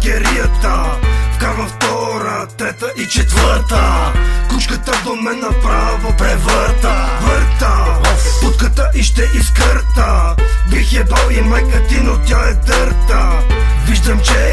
кешкерията. Вкарвам втора, трета и четвърта. Кучката до мен направо превърта. Путката и ще изкърта. Бих ебал и майка ти, но тя е дърта. Виждам, че